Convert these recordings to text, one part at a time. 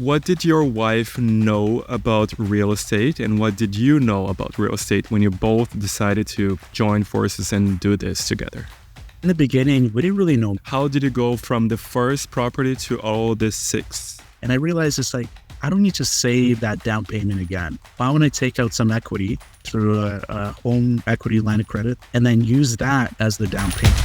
What did your wife know about real estate and what did you know about real estate when you both decided to join forces and do this together? In the beginning, we didn't really know. How did you go from the first property to all the six? And I realized it's like, I don't need to save that down payment again. Why don't I take out some equity through a home equity line of credit and then use that as the down payment?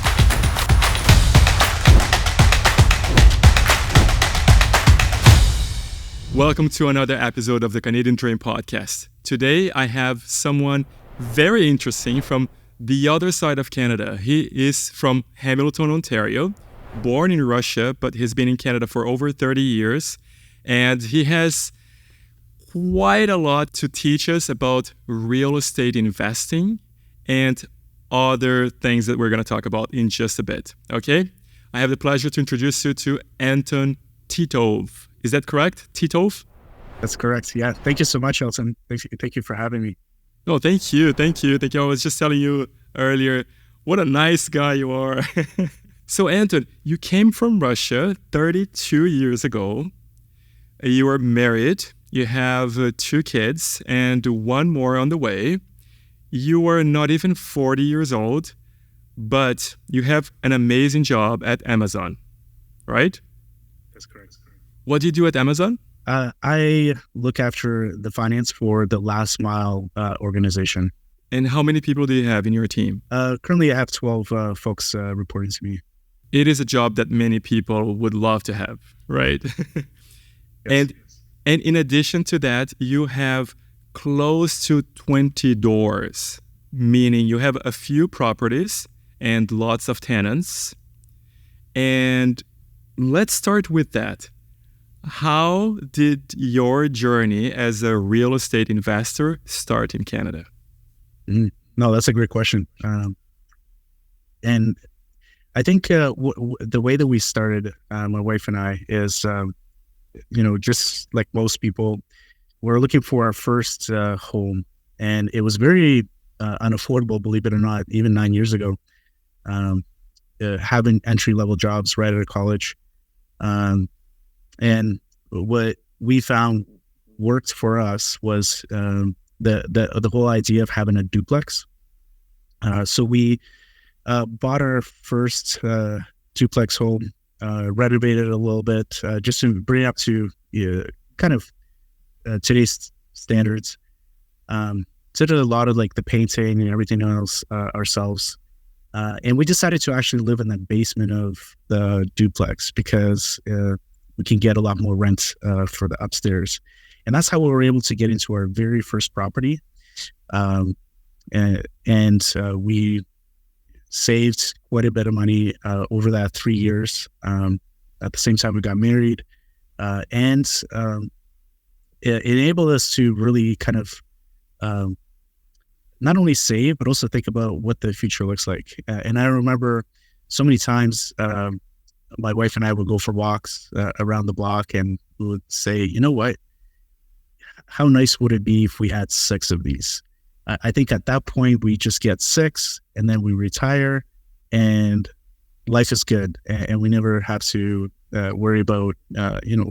Welcome to another episode of the Canadian Dream Podcast. Today, I have someone very interesting from the other side of Canada. He is from Hamilton, Ontario, born in Russia, but he's been in Canada for over 30 years. And he has quite a lot to teach us about real estate investing and other things that we're going to talk about in just a bit. Okay? I have the pleasure to introduce you to Anton Titov. Is that correct? Titov? That's correct. Yeah. Thank you so much, Elton. Thank you for having me. Oh, thank you. I was just telling you earlier, what a nice guy you are. So, Anton, you came from Russia 32 years ago. You are married. You have 2 kids and 1 more on the way. You are not even 40 years old, but you have an amazing job at Amazon, right? That's correct. What do you do at Amazon? I look after the finance for the last mile organization. And how many people do you have in your team? Currently, I have 12 folks reporting to me. It is a job that many people would love to have, right? Yes. And in addition to that, you have close to 20 doors, meaning you have a few properties and lots of tenants. And let's start with that. How did your journey as a real estate investor start in Canada? No, that's a great question. And I think the way that we started, my wife and I, is, just like most people, we're looking for our first home. And it was very unaffordable, believe it or not, even 9 years ago, having entry-level jobs right out of college. And what we found worked for us was the whole idea of having a duplex. So we bought our first duplex home, renovated it a little bit, just to bring it up to today's standards. Did a lot of like the painting and everything else ourselves. And we decided to actually live in the basement of the duplex because we can get a lot more rent for the upstairs. And that's how we were able to get into our very first property. And we saved quite a bit of money over that 3 years. At the same time, we got married. And it enabled us to really kind of not only save, but also think about what the future looks like. And I remember so many times my wife and I would go for walks around the block and we would say, you know what, how nice would it be if we had 6 of these? I think at that point we just get 6 and then we retire and life is good. And we never have to worry about,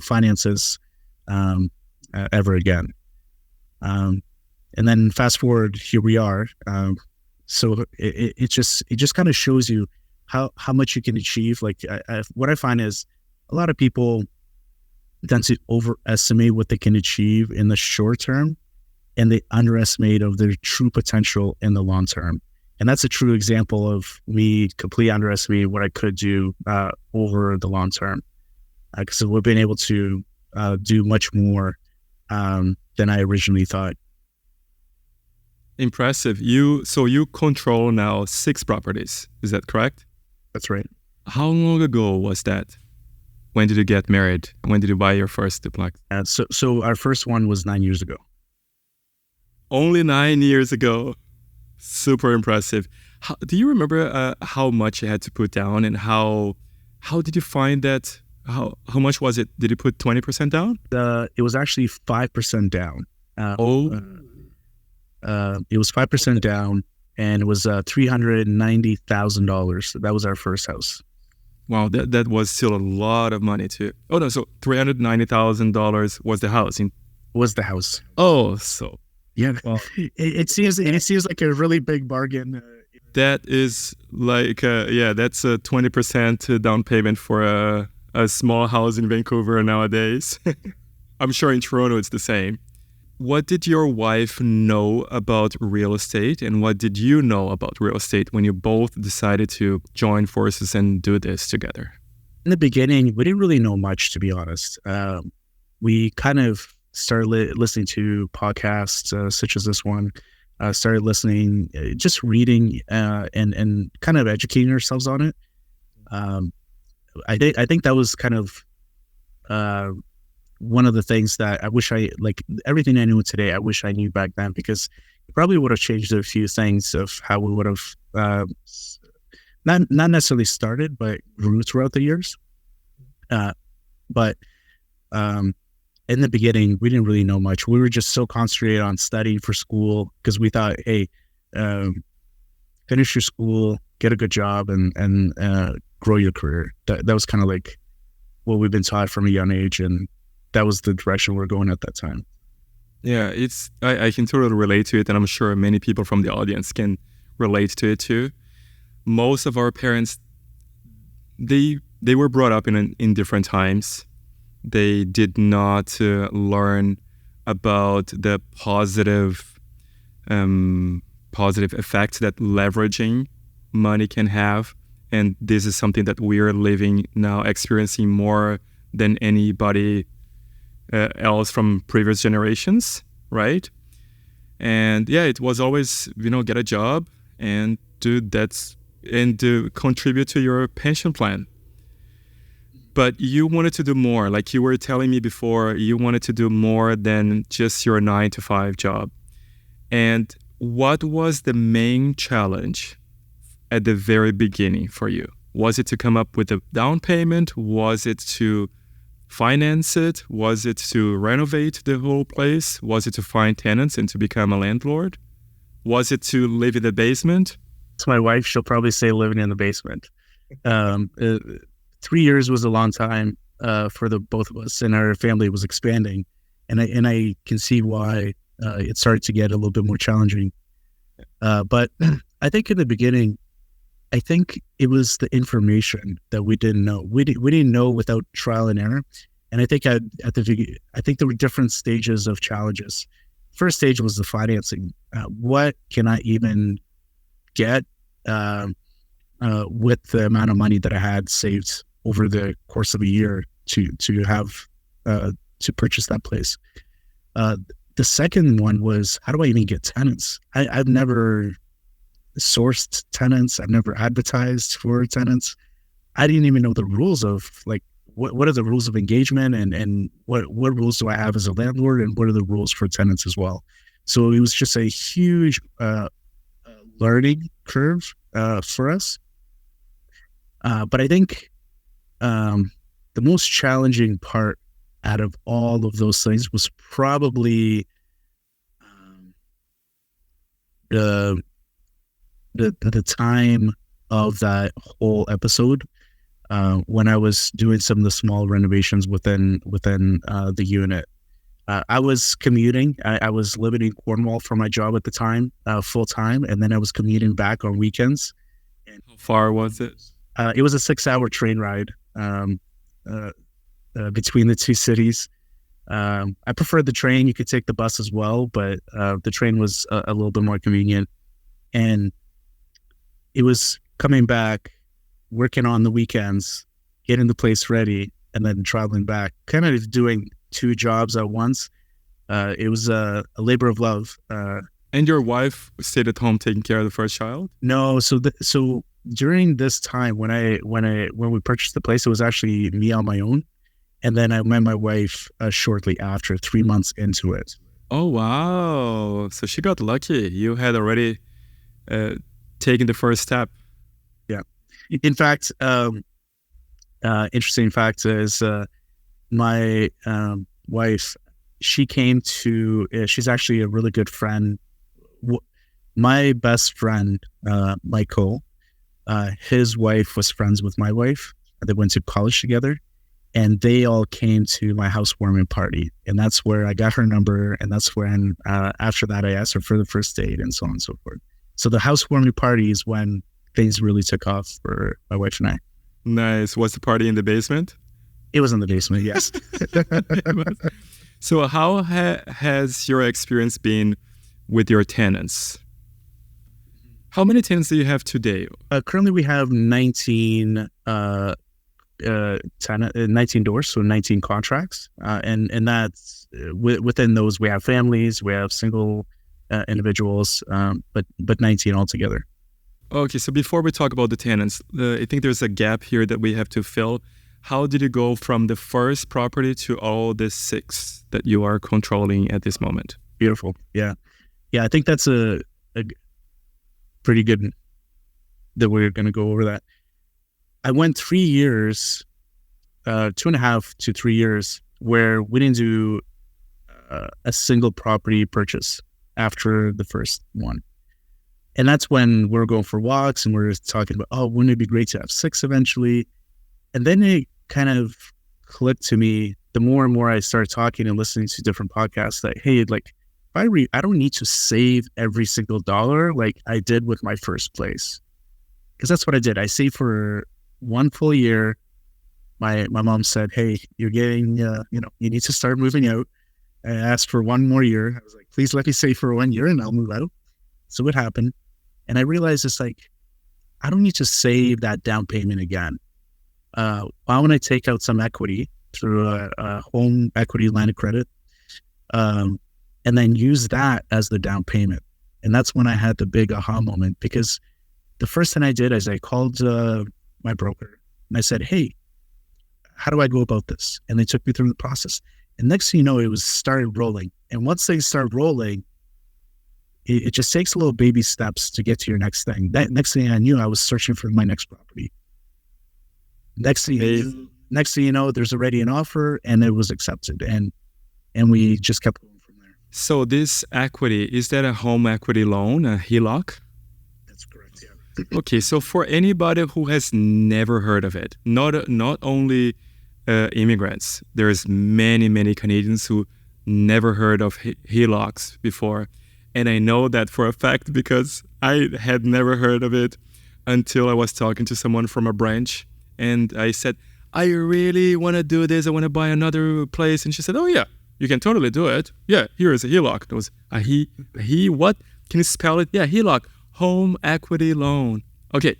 finances ever again. And then fast forward, here we are. So it just kind of shows you how much you can achieve. Like what I find is a lot of people tend to overestimate what they can achieve in the short term, and they underestimate of their true potential in the long term. And that's a true example of me completely underestimating what I could do over the long term, because we've been able to do much more than I originally thought. Impressive. So you control now 6 properties. Is that correct? That's right. How long ago was that? When did you get married? When did you buy your first duplex? So our first one was 9 years ago. Only 9 years ago. Super impressive. Do you remember how much you had to put down and how did you find that? How much was it? Did you put 20% down? It was actually 5% down. It was 5% down, and it was $390,000. That was our first house. Wow, that was still a lot of money too. Oh no, so $390,000 was the house. Was the house. Oh, so Yeah. well, It seems like a really big bargain. that is like that's a 20% down payment for a small house in Vancouver nowadays. I'm sure in Toronto it's the same. What did your wife know about real estate, and what did you know about real estate when you both decided to join forces and do this together? In the beginning, we didn't really know much, to be honest. We kind of started listening to podcasts such as this one, started listening, just reading and kind of educating ourselves on it. I think that was kind of one of the things that I wish everything I knew today, I wish I knew back then, because it probably would have changed a few things of how we would have not necessarily started, but grew throughout the years. But in the beginning, we didn't really know much. We were just so concentrated on studying for school because we thought, hey, finish your school, get a good job, and grow your career. That was kind of like what we've been taught from a young age, and that was the direction we're going at that time. Yeah, I can totally relate to it, and I'm sure many people from the audience can relate to it too. Most of our parents, they were brought up in different times. They did not learn about the positive effects that leveraging money can have, and this is something that we are living now, experiencing more than anybody else from previous generations, right? And yeah, it was always, get a job and do contribute to your pension plan. But you wanted to do more. Like you were telling me before, you wanted to do more than just your 9-to-5 job. And what was the main challenge at the very beginning for you? Was it to come up with a down payment? Was it to finance it? Was it to renovate the whole place? Was it to find tenants and to become a landlord? Was it to live in the basement? To my wife, she'll probably say living in the basement. 3 years was a long time for the both of us, and our family was expanding, and I can see why it started to get a little bit more challenging. But I think in the beginning, I think it was the information that we didn't know. We didn't know without trial and error, and I think I think there were different stages of challenges. First stage was the financing. What can I even get with the amount of money that I had saved over the course of a year to have to purchase that place? The second one was, how do I even get tenants? I've never sourced tenants. I've never advertised for tenants. I didn't even know the rules of what are the rules of engagement and what rules do I have as a landlord, and what are the rules for tenants as well. So it was just a huge learning curve for us. But I think the most challenging part out of all of those things was probably the time of that whole episode when I was doing some of the small renovations within the unit. I was commuting. I was living in Cornwall for my job at the time, full time, and then I was commuting back on weekends. How far was it? It was a 6-hour train ride between the two cities. I preferred the train. You could take the bus as well, but the train was a little bit more convenient. And it was coming back, working on the weekends, getting the place ready, and then traveling back, kind of doing 2 jobs at once. It was a labor of love. And your wife stayed at home taking care of the first child? No, so during this time when we purchased the place, it was actually me on my own, and then I met my wife shortly after, 3 months into it. Oh wow! So she got lucky. You had already taken the first step. Yeah. In fact, interesting fact is my wife. She came to. She's actually a really good friend. My best friend, Michael. His wife was friends with my wife, that went to college together, and they all came to my housewarming party. And that's where I got her number. And that's when, after that, I asked her for the first date and so on and so forth. So the housewarming party is when things really took off for my wife and I. Nice. Was the party in the basement? It was in the basement, yes. So how has your experience been with your tenants? How many tenants do you have today? Currently, we have 19 19 doors, so 19 contracts. And that's within those, we have families, we have single individuals, but 19 altogether. Okay, so before we talk about the tenants, I think there's a gap here that we have to fill. How did you go from the first property to all the 6 that you are controlling at this moment? Beautiful. Yeah. I think that's a pretty good that we're going to go over that. I went 3 years, 2.5 to 3 years, where we didn't do a single property purchase after the first one. And that's when we're going for walks and we're talking about, oh, wouldn't it be great to have 6 eventually? And then it kind of clicked to me the more and more I started talking and listening to different podcasts that, hey, like, I don't need to save every single dollar like I did with my first place. Because that's what I did. I saved for 1 full year. My mom said, hey, you're getting, you need to start moving out. I asked for 1 more year. I was like, please let me save for 1 year and I'll move out. So it happened. And I realized it's like, I don't need to save that down payment again. Why don't I take out some equity through a home equity line of credit, and then use that as the down payment? And that's when I had the big aha moment, because the first thing I did is I called my broker and I said, hey, how do I go about this? And they took me through the process. And next thing you know, it was started rolling. And once they start rolling, it just takes little baby steps to get to your next thing. That next thing I knew, I was searching for my next property. Next thing you know, there's already an offer and it was accepted. And we just kept going from there. So this equity, is that a home equity loan, a HELOC? That's correct, yeah. Okay, so for anybody who has never heard of it, not only immigrants, there's many Canadians who never heard of HELOCs before. And I know that for a fact because I had never heard of it until I was talking to someone from a branch. And I said, I really want to do this. I want to buy another place. And she said, oh, yeah, you can totally do it. Yeah, here is a HELOC. It was a what? Can you spell it? Yeah, HELOC, home equity loan. Okay.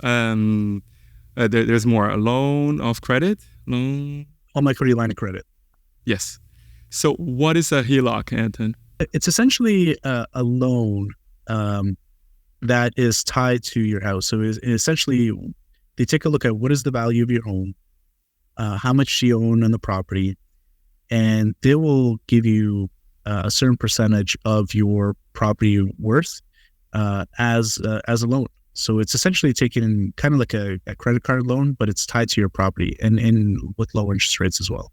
There's more. A loan of credit? Loan. Home equity line of credit. Yes. So what is a HELOC, Anton? It's essentially a loan that is tied to your house. So it's essentially, they take a look at what is the value of your home, how much you own on the property, and they will give you a certain percentage of your property worth as a loan. So it's essentially taking kind of like a credit card loan, but it's tied to your property and with low interest rates as well.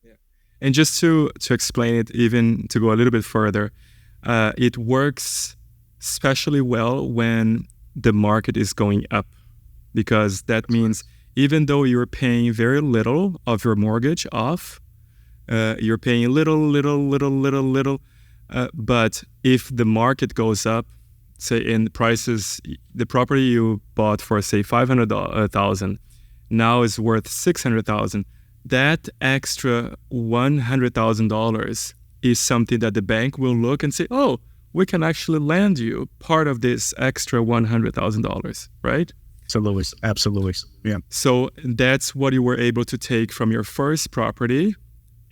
Yeah. And just to explain it, even to go a little bit further, it works especially well when the market is going up, because that means even though you're paying very little of your mortgage off, you're paying little, but if the market goes up, say in prices, the property you bought for say $500,000 now is worth $600,000. That extra $100,000 is something that the bank will look and say, oh, we can actually lend you part of this extra $100,000, right? Absolutely. Yeah. So that's what you were able to take from your first property,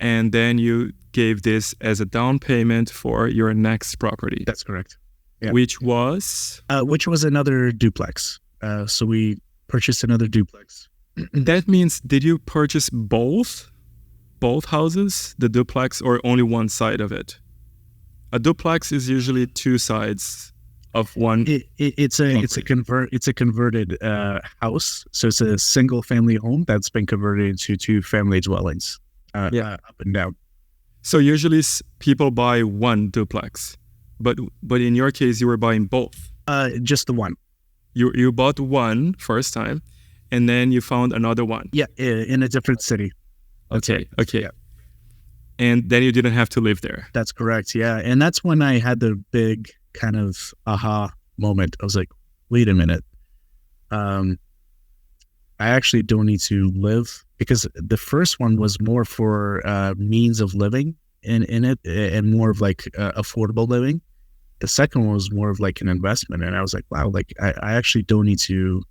and then you gave this as a down payment for your next property. That's correct. Yeah. Which was? Which was another duplex. So we purchased another duplex. That means, did you purchase both houses, the duplex, or only one side of it? A duplex is usually 2 sides of one. It's a converted house. So it's a single family home that's been converted into 2 family dwellings. Up and down. So usually people buy one duplex, but in your case you were buying both. Just the one. You bought one first time, and then you found another one. Yeah, in a different city. Okay. Yeah. And then you didn't have to live there. That's correct. Yeah. And that's when I had the big kind of aha moment. I was like, wait a minute. I actually don't need to live, because the first one was more for means of living in it, and more of like affordable living. The second one was more of like an investment. And I was like, wow, like I actually don't need to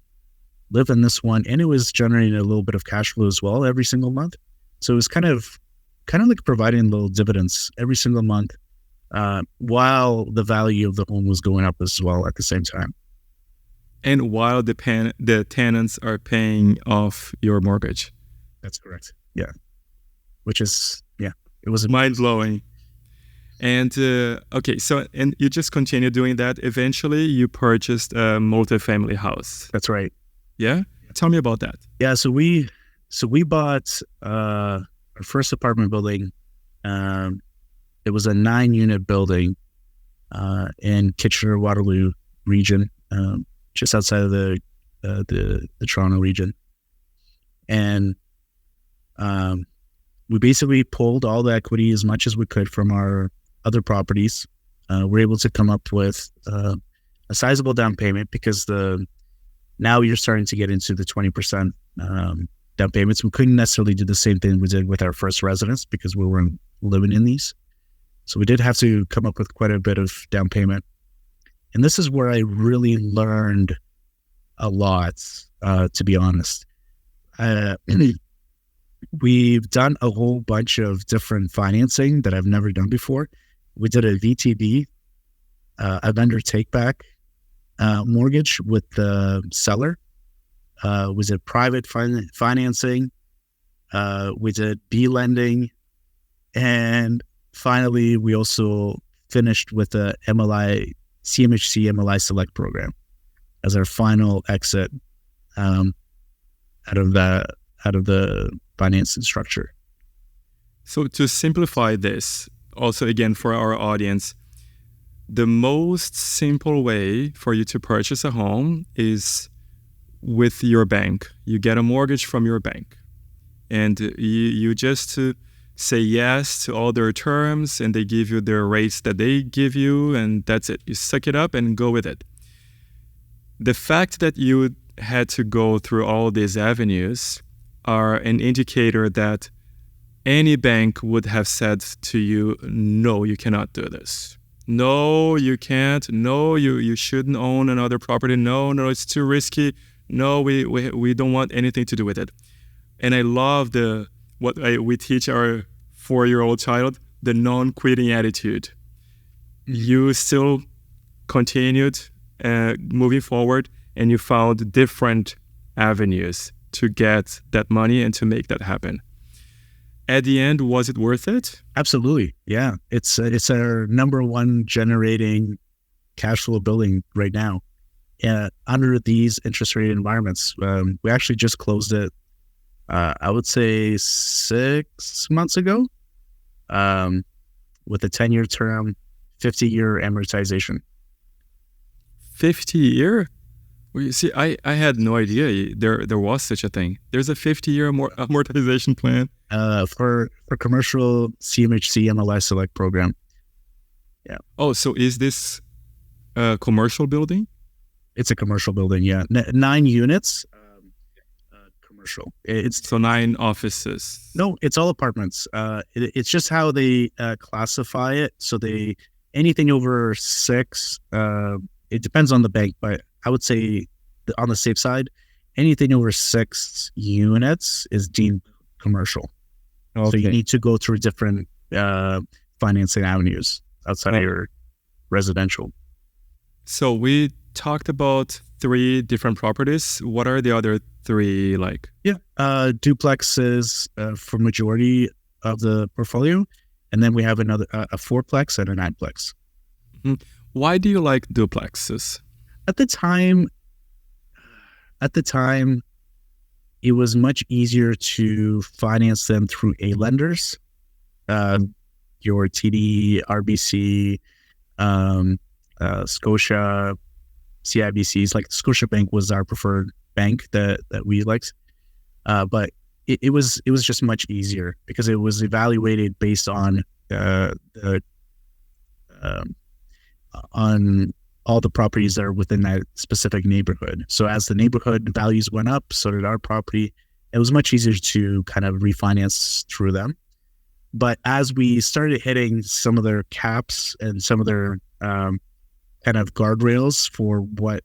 live in this one. And it was generating a little bit of cash flow as well every single month. So it was kind of like providing little dividends every single month, while the value of the home was going up as well at the same time. And while the tenants are paying off your mortgage. That's correct. Yeah. Which is, it was mind-blowing. And okay, so and you just continue doing that. Eventually, you purchased a multifamily house. That's right. Yeah? Tell me about that. Yeah, so we bought our first apartment building. It was a 9-unit building in Kitchener-Waterloo region, just outside of the Toronto region. And we basically pulled all the equity as much as we could from our other properties. We're able to come up with a sizable down payment, because now you're starting to get into the 20% down payments. We couldn't necessarily do the same thing we did with our first residence, because we weren't living in these. So we did have to come up with quite a bit of down payment. And this is where I really learned a lot, to be honest. We've done a whole bunch of different financing that I've never done before. We did a VTB, a vendor take-back mortgage with the seller. We did private financing. We did B lending. And finally, we also finished with the CMHC MLI Select program as our final exit out of the financing structure. So to simplify this, also again for our audience, the most simple way for you to purchase a home is with your bank. You get a mortgage from your bank, and you just say yes to all their terms, and they give you their rates that they give you, and that's it. You suck it up and go with it. The fact that you had to go through all these avenues are an indicator that any bank would have said to you, no, you cannot do this. No, you can't. No, you shouldn't own another property. No, it's too risky. No, we don't want anything to do with it. And I love we teach our 4-year-old child, the non-quitting attitude. You still continued moving forward, and you found different avenues to get that money and to make that happen. At the end, was it worth it? Absolutely. Yeah. It's our number one generating cash flow building right now. Under these interest rate environments. We actually just closed it, I would say 6 months ago, with a 10-year term, 50-year amortization. 50-year? Well, you see, I had no idea there was such a thing. There's a 50-year amortization plan for commercial CMHC MLI Select program. Yeah. Oh, so is this a commercial building? It's a commercial building. Yeah, 9 units. Commercial. It's so 9 offices. No, it's all apartments. It's just how they classify it. So anything over 6. It depends on the bank, but I would say on the safe side, anything over 6 units is deemed commercial. Okay. So you need to go through different financing avenues outside of your residential. So we talked about 3 different properties. What are the other 3 like? Yeah, duplexes for majority of the portfolio, and then we have another a 4-plex and a 9-plex. Mm-hmm. Why do you like duplexes? At the time, it was much easier to finance them through A-lenders, your TD, RBC, Scotia, CIBCs. Like Scotiabank was our preferred bank that we liked, but it was just much easier because it was evaluated based on the on all the properties that are within that specific neighborhood. So as the neighborhood values went up, so did our property. It was much easier to kind of refinance through them. But as we started hitting some of their caps and some of their kind of guardrails for what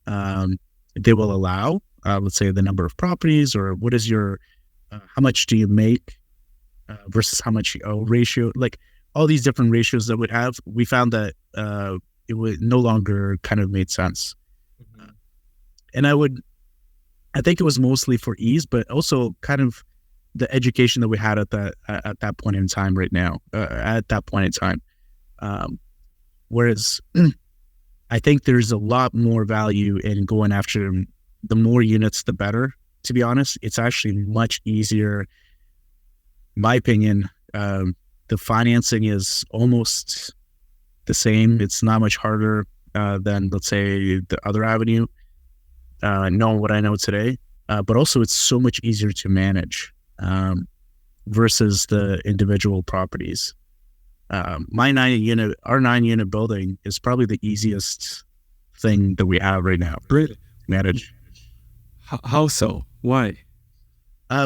they will allow, let's say the number of properties or what is your, how much do you make versus how much you owe ratio, like all these different ratios that we'd have, we found that it would no longer kind of made sense. Mm-hmm. And I think it was mostly for ease, but also kind of the education that we had at that point in time right now, at that point in time. Whereas I think there's a lot more value in going after the more units, the better, to be honest. It's actually much easier, in my opinion. The financing is almost the same. It's not much harder than, let's say, the other avenue, knowing what I know today. But also it's so much easier to manage versus the individual properties. Our 9-unit building is probably the easiest thing that we have right now. Really? To manage. How so? Why?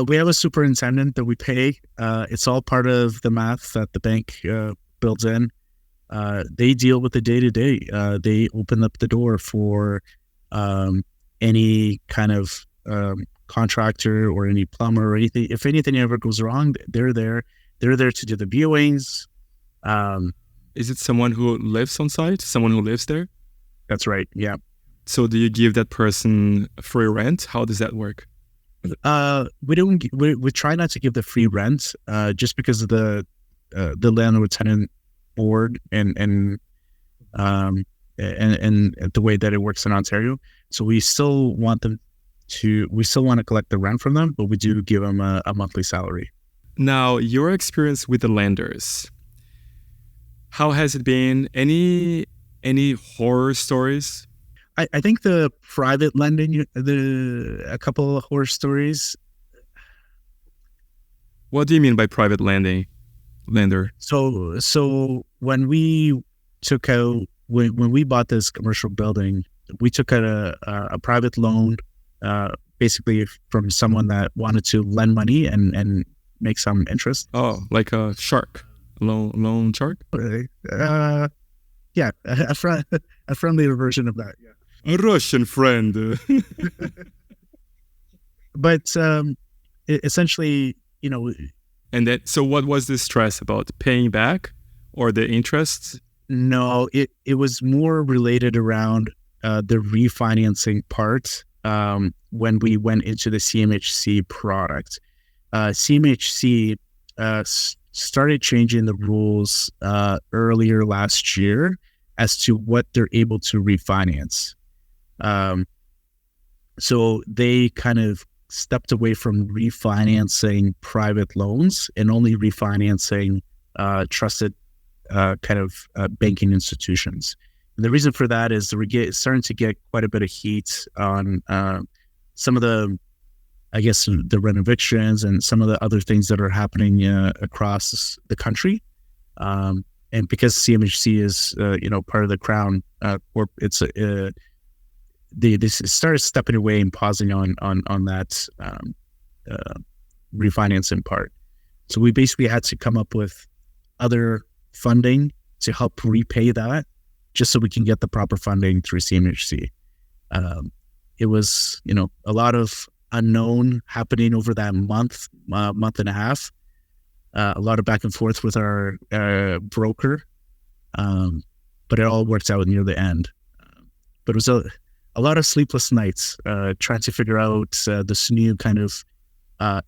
We have a superintendent that we pay. It's all part of the math that the bank builds in. They deal with the day-to-day. They open up the door for any kind of contractor or any plumber or anything. If anything ever goes wrong, they're there. They're there to do the viewings. Is it someone who lives on site? Someone who lives there? That's right. Yeah. So do you give that person free rent? How does that work? We don't. We try not to give the free rent, just because of the landlord tenant board and the way that it works in Ontario. So we still want to collect the rent from them, but we do give them a monthly salary. Now, your experience with the lenders, how has it been? Any horror stories? I think the private lending, a couple of horror stories. What do you mean by private lender? So when we took out, when we bought this commercial building, we took out a private loan, basically from someone that wanted to lend money and make some interest. Oh, like a shark, loan shark? Yeah, a friendlier version of that. Yeah. A Russian friend. But essentially, And then, so what was the stress about? Paying back or the interest? No, it was more related around the refinancing part when we went into the CMHC product. CMHC started changing the rules earlier last year as to what they're able to refinance. So they kind of stepped away from refinancing private loans and only refinancing trusted kind of banking institutions. And the reason for that is that we're starting to get quite a bit of heat on some of the, I guess, the renovations and some of the other things that are happening across the country. And because CMHC is, part of the Crown, it's they started stepping away and pausing on that refinancing part. So we basically had to come up with other funding to help repay that, just so we can get the proper funding through CMHC. It was, a lot of unknown happening over that month and a half. A lot of back and forth with our broker, but it all worked out near the end. But it was a lot of sleepless nights trying to figure out this new kind of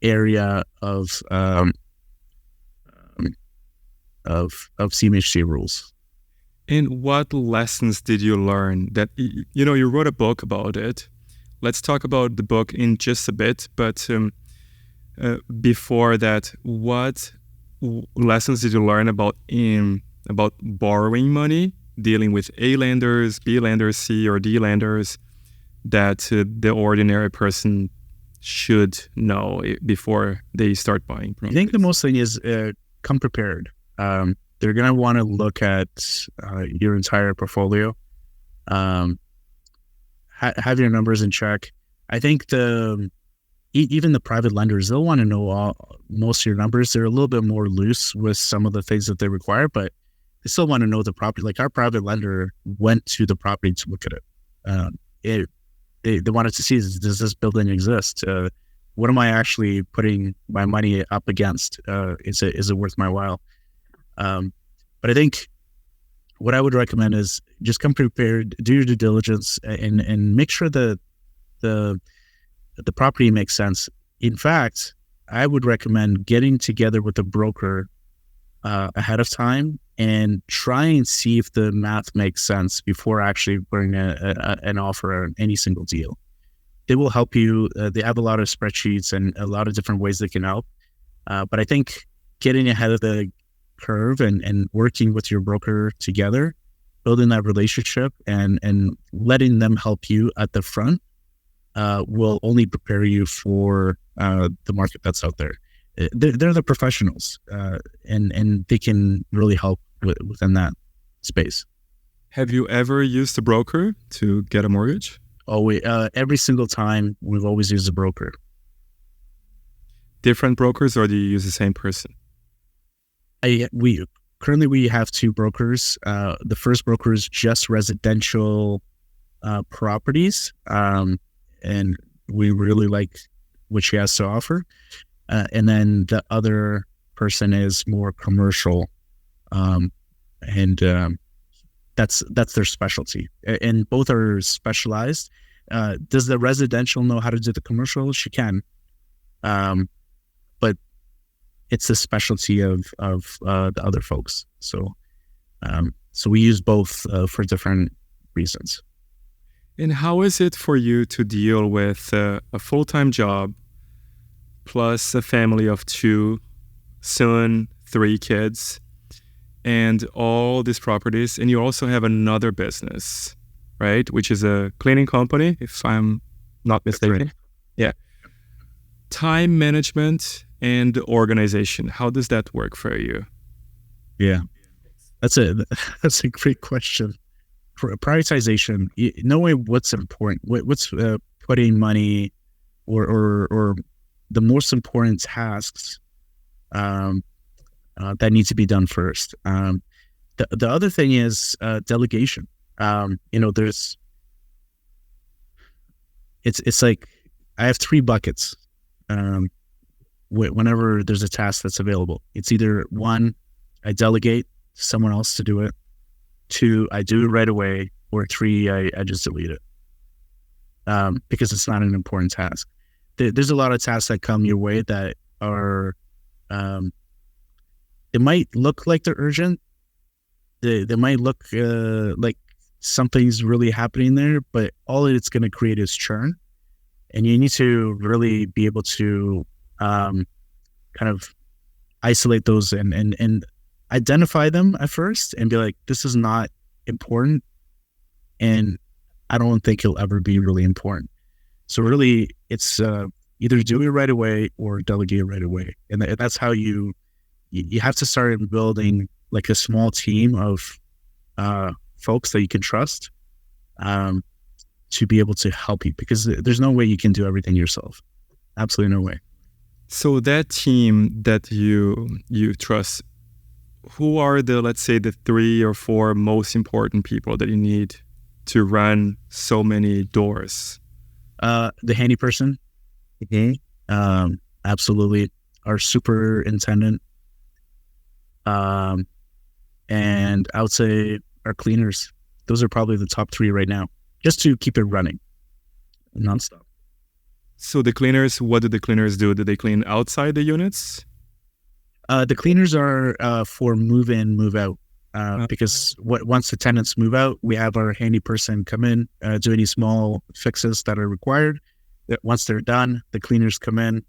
area of CMHC rules. And what lessons did you learn? That you wrote a book about it. Let's talk about the book in just a bit. But before that, what lessons did you learn about borrowing money dealing with A lenders, B lenders, C or D lenders that the ordinary person should know before they start buying properties? I think the most thing is come prepared. They're going to want to look at your entire portfolio. Have your numbers in check. I think even the private lenders, they'll want to know most of your numbers. They're a little bit more loose with some of the things that they require, but they still want to know the property. Like our private lender went to the property to look at it. They wanted to see, does this building exist? What am I actually putting my money up against? Is it worth my while? But I think what I would recommend is just come prepared, do your due diligence, and make sure that the property makes sense. In fact, I would recommend getting together with a broker ahead of time and try and see if the math makes sense before actually putting an offer on any single deal. They will help you. They have a lot of spreadsheets and a lot of different ways they can help. But I think getting ahead of the curve and working with your broker together, building that relationship and letting them help you at the front will only prepare you for the market that's out there. They're the professionals, and they can really help within that space. Have you ever used a broker to get a mortgage? Every single time we've always used a broker. Different brokers, or do you use the same person? We currently have two brokers. The first broker is just residential properties, and we really like what she has to offer. And then the other person is more commercial, and that's their specialty. And both are specialized. Does the residential know how to do the commercial? She can, but it's the specialty of the other folks. So we use both for different reasons. And how is it for you to deal with a full-time job plus a family of 2, soon 3 kids, and all these properties, and you also have another business, right? Which is a cleaning company, if I'm not mistaken. Right. Yeah. Time management and organization. How does that work for you? Yeah, that's a great question. Prioritization, knowing what's important, what's putting money or the most important tasks that need to be done first. The other thing is delegation. It's like I have 3 buckets. Whenever there's a task that's available, it's either 1, I delegate to someone else to do it, 2, I do it right away, or 3, I just delete it because it's not an important task. There's a lot of tasks that come your way that are, it might look like they're urgent. They might look like something's really happening there, but all it's going to create is churn. And you need to really be able to kind of isolate those and identify them at first and be like, this is not important, and I don't think it'll ever be really important. So really, it's either do it right away or delegate right away. And that's how you have to start building like a small team of folks that you can trust to be able to help you, because there's no way you can do everything yourself. Absolutely no way. So that team that you trust, who are let's say the 3 or 4 most important people that you need to run so many doors? The handy person. Mm-hmm. Absolutely. Our superintendent. And I would say our cleaners. Those are probably the top 3 right now, just to keep it running nonstop. So the cleaners, what do the cleaners do? Do they clean outside the units? The cleaners are for move in, move out. Because once the tenants move out, we have our handy person come in, do any small fixes that are required. Once they're done, the cleaners come in,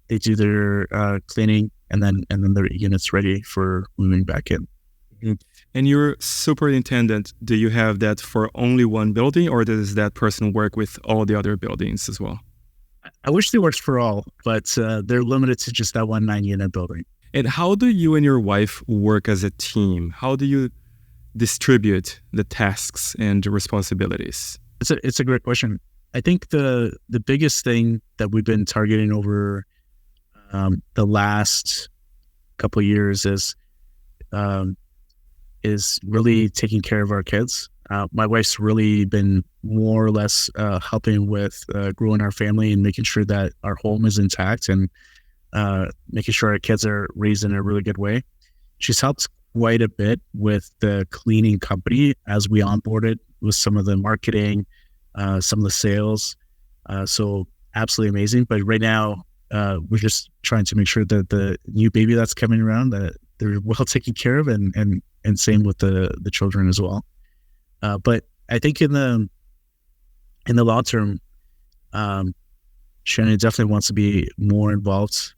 they do their cleaning, and then their unit's ready for moving back in. And your superintendent, do you have that for only one building, or does that person work with all the other buildings as well? I wish they worked for all, but they're limited to just that one 9-unit building. And how do you and your wife work as a team? How do you distribute the tasks and responsibilities? It's a great question. I think the biggest thing that we've been targeting over the last couple of years is really taking care of our kids. My wife's really been more or less helping with growing our family and making sure that our home is intact and making sure our kids are raised in a really good way. She's helped quite a bit with the cleaning company as we onboarded with some of the marketing, some of the sales. So absolutely amazing. But right now, we're just trying to make sure that the new baby that's coming around, that they're well taken care of, and same with the children as well. But I think in the long term, Shannon definitely wants to be more involved,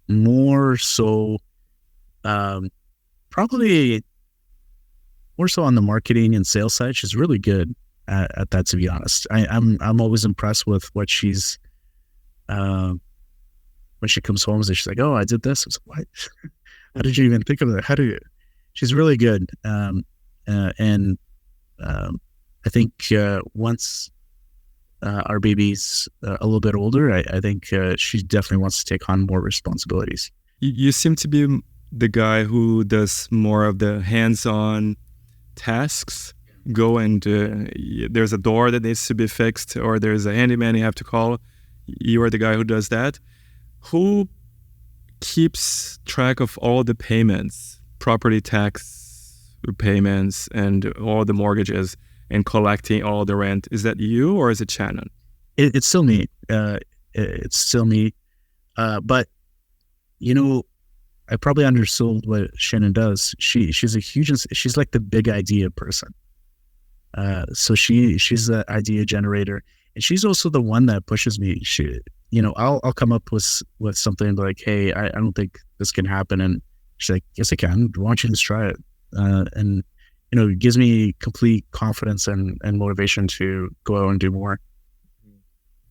more so, probably more so on the marketing and sales side. She's really good at that, to be honest. I'm always impressed with what she's, when she comes home and she's like, "Oh, I did this." I was like, "What? How did you even think of that?" She's really good. I think once our baby's a little bit older, I think she definitely wants to take on more responsibilities. You seem to be the guy who does more of the hands-on tasks. Go and there's a door that needs to be fixed, or there's a handyman you have to call. You are the guy who does that. Who keeps track of all the payments, property tax payments, and all the mortgages, and collecting all the rent? Is that you, or is it Shannon? It's still me. It's still me. But I probably undersold what Shannon does. She's like the big idea person. So she's the idea generator, and she's also the one that pushes me. I'll come up with something like, "Hey, I don't think this can happen," and she's like, "Yes, it can. Why don't you just try it?" And it gives me complete confidence and motivation to go out and do more.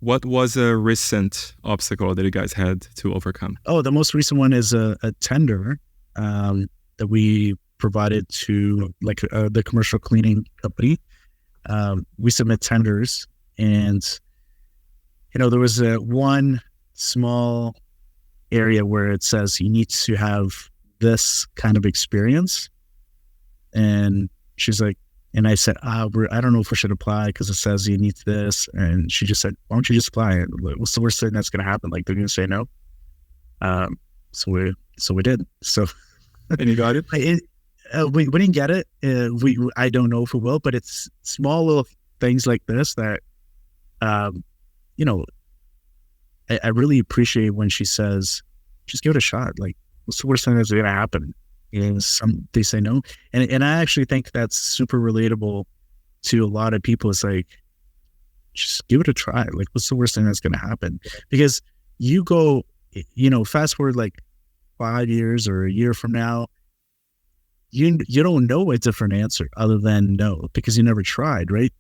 What was a recent obstacle that you guys had to overcome? Oh, the most recent one is a tender that we provided to the commercial cleaning company. We submit tenders, and there was one small area where it says you need to have this kind of experience, and she's like, and I said, I don't know if we should apply because it says you need this, and she just said, "Why don't you just apply it? What's the worst thing that's going to happen? Like, they're going to say no." So we did. So and you got it. We didn't get it. I don't know if we will, but it's small little things like this that, I really appreciate when she says, "Just give it a shot. Like, what's the worst thing that's going to happen?" They say no, and I actually think that's super relatable to a lot of people. It's like, just give it a try. Like, what's the worst thing that's going to happen? Because you go, fast forward like 5 years or a year from now, you don't know a different answer other than no, because you never tried, right?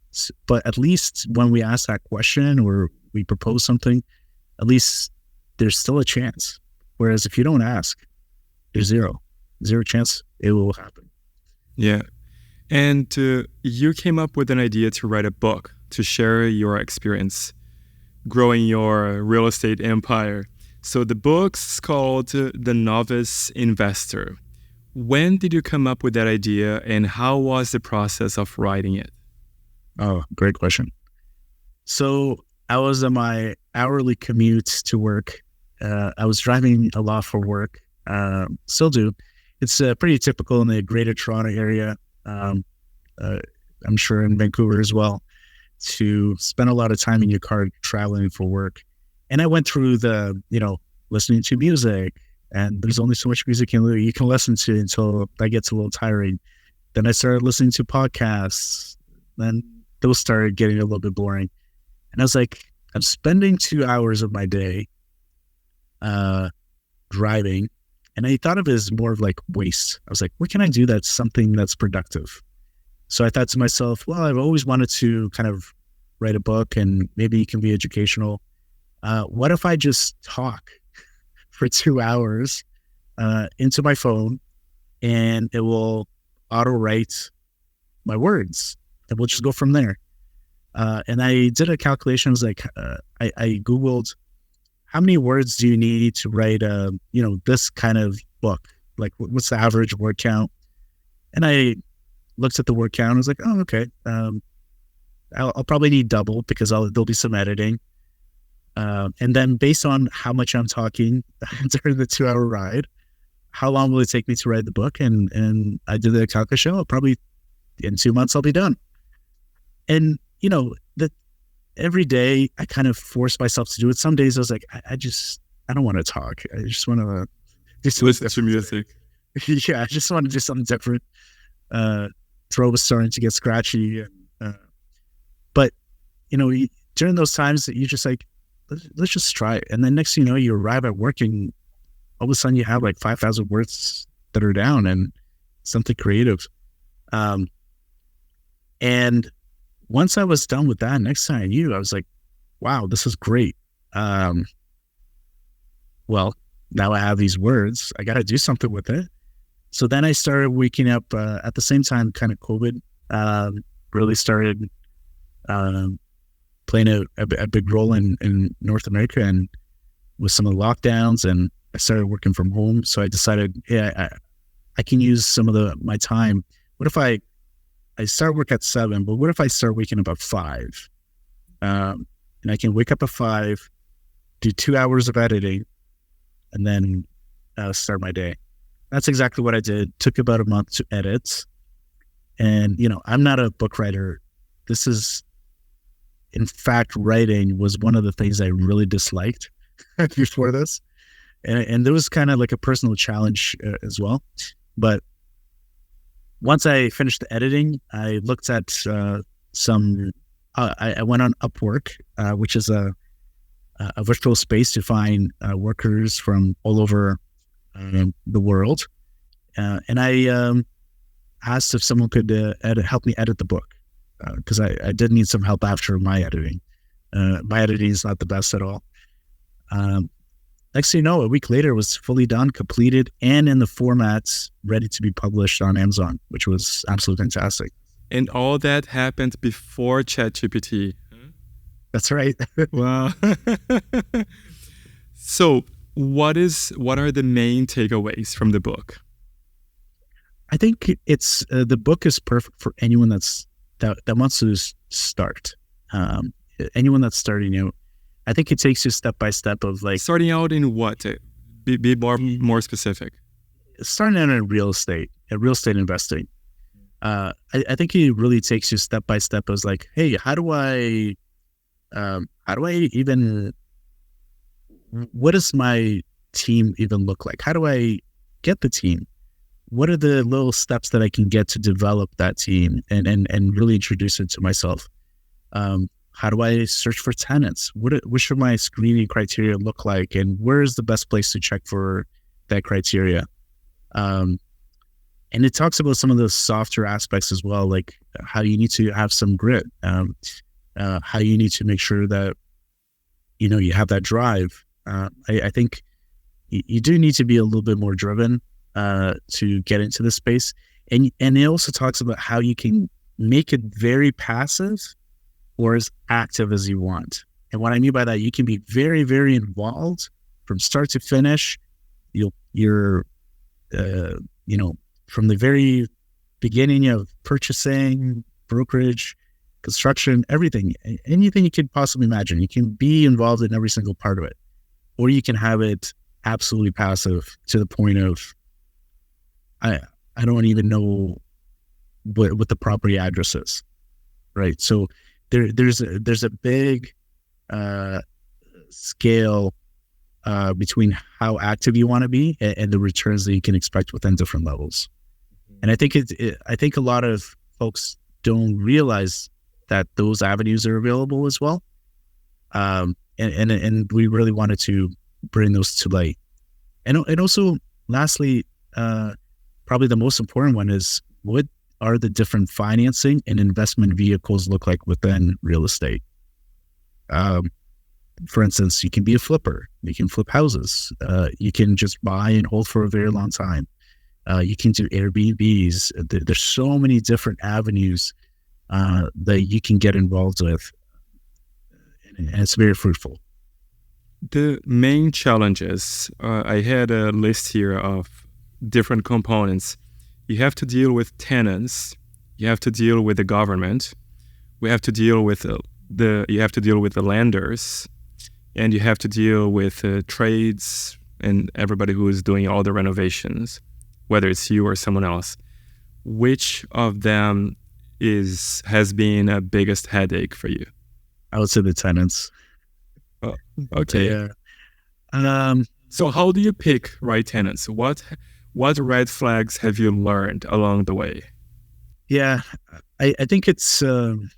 But at least when we ask that question or we propose something, at least there's still a chance. Whereas if you don't ask, there's zero chance it will happen. Yeah. And you came up with an idea to write a book to share your experience growing your real estate empire. So the book's called The Novice Investor. When did you come up with that idea, and how was the process of writing it? Oh, great question. So I was on my hourly commute to work. I was driving a lot for work. Still do. It's pretty typical in the Greater Toronto area. I'm sure in Vancouver as well, to spend a lot of time in your car traveling for work. And I went through listening to music, and there's only so much music you can listen to until that gets a little tiring. Then I started listening to podcasts. Then those started getting a little bit boring. And I was like, I'm spending 2 hours of my day driving, And I thought of it as more of like waste. I was like, what can I do that's something that's productive? So I thought to myself, well, I've always wanted to kind of write a book and maybe it can be educational. What if I just talk for 2 hours into my phone and it will auto write my words and we'll just go from there. And I did a calculation. I was like, I Googled how many words do you need to write this kind of book? Like what's the average word count? And I looked at the word count. I was like, oh, okay. I'll probably need double because there'll be some editing. And then based on how much I'm talking during the 2-hour ride, how long will it take me to write the book? And I did the calculation. I'll probably in 2 months I'll be done. And that every day I kind of forced myself to do it. Some days I was like, I don't want to talk. I just want to just listen to music. Yeah, I just want to do something different. Throat was starting to get scratchy, but during those times that you just like, let's just try it. And then next thing you know, you arrive at work and all of a sudden you have like 5,000 words that are down and something creative. And once I was done with that, next thing I knew, I was like, wow, this is great. Well, now I have these words. I got to do something with it. So then I started waking up at the same time, kind of COVID really started playing a big role in North America and with some of the lockdowns, and I started working from home. So I decided, I can use some of my time. What if I start work at 7, but what if I start waking up at 5? And I can wake up at 5, do 2 hours of editing, and then start my day. That's exactly what I did. Took about a month to edit. And, I'm not a book writer. This is, in fact, writing was one of the things I really disliked before this. And there was kind of like a personal challenge as well. But once I finished the editing, I looked at I went on Upwork, which is a virtual space to find workers from all over the world. And I asked if someone could help me edit the book because I did need some help after my editing. My editing is not the best at all. Next thing you know, a week later, it was fully done, completed, and in the formats ready to be published on Amazon, which was absolutely fantastic. And all that happened before ChatGPT. That's right. Wow. So what are the main takeaways from the book? I think it's the book is perfect for anyone that wants to start. Anyone that's starting out. I think it takes you step by step of like starting out in what? Be more specific. Starting out in real estate investing. I think it really takes you step by step as like, hey, how do I even? What does my team even look like? How do I get the team? What are the little steps that I can get to develop that team and really introduce it to myself? How do I search for tenants? What should my screening criteria look like? And where is the best place to check for that criteria? And it talks about some of the softer aspects as well, like how you need to have some grit, how you need to make sure that, you have that drive. I think you do need to be a little bit more driven to get into this space. And it also talks about how you can make it very passive or as active as you want. And what I mean by that, you can be very, very involved from start to finish. You're from the very beginning of purchasing, brokerage, construction, anything you could possibly imagine. You can be involved in every single part of it. Or you can have it absolutely passive to the point of, I don't even know what the property address is, right? So there's a big scale between how active you want to be and the returns that you can expect within different levels. And I think I think a lot of folks don't realize that those avenues are available as well. And we really wanted to bring those to light. And also, lastly, probably the most important one is, what are the different financing and investment vehicles look like within real estate? For instance, you can be a flipper. You can flip houses. You can just buy and hold for a very long time. You can do Airbnbs. There's so many different avenues that you can get involved with, and it's very fruitful. The main challenges, I had a list here of different components. You have to deal with tenants. You have to deal with the government. You have to deal with the lenders, and you have to deal with trades and everybody who is doing all the renovations, whether it's you or someone else. Which of them has been a biggest headache for you? I would say the tenants. Oh, okay. Yeah. So how do you pick right tenants? What red flags have you learned along the way? Yeah, I think it's and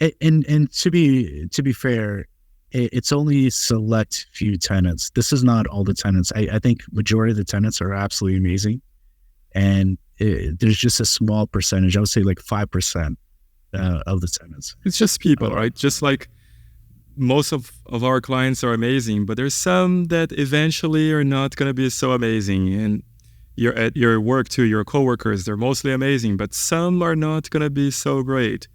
to be fair, it's only select few tenants. This is not all the tenants. I think majority of the tenants are absolutely amazing, and there's just a small percentage. I would say like 5% of the tenants. It's just people, right? Just like most of our clients are amazing, but there's some that eventually are not going to be so amazing. And you're at your work too, your coworkers, they're mostly amazing, but some are not going to be so great.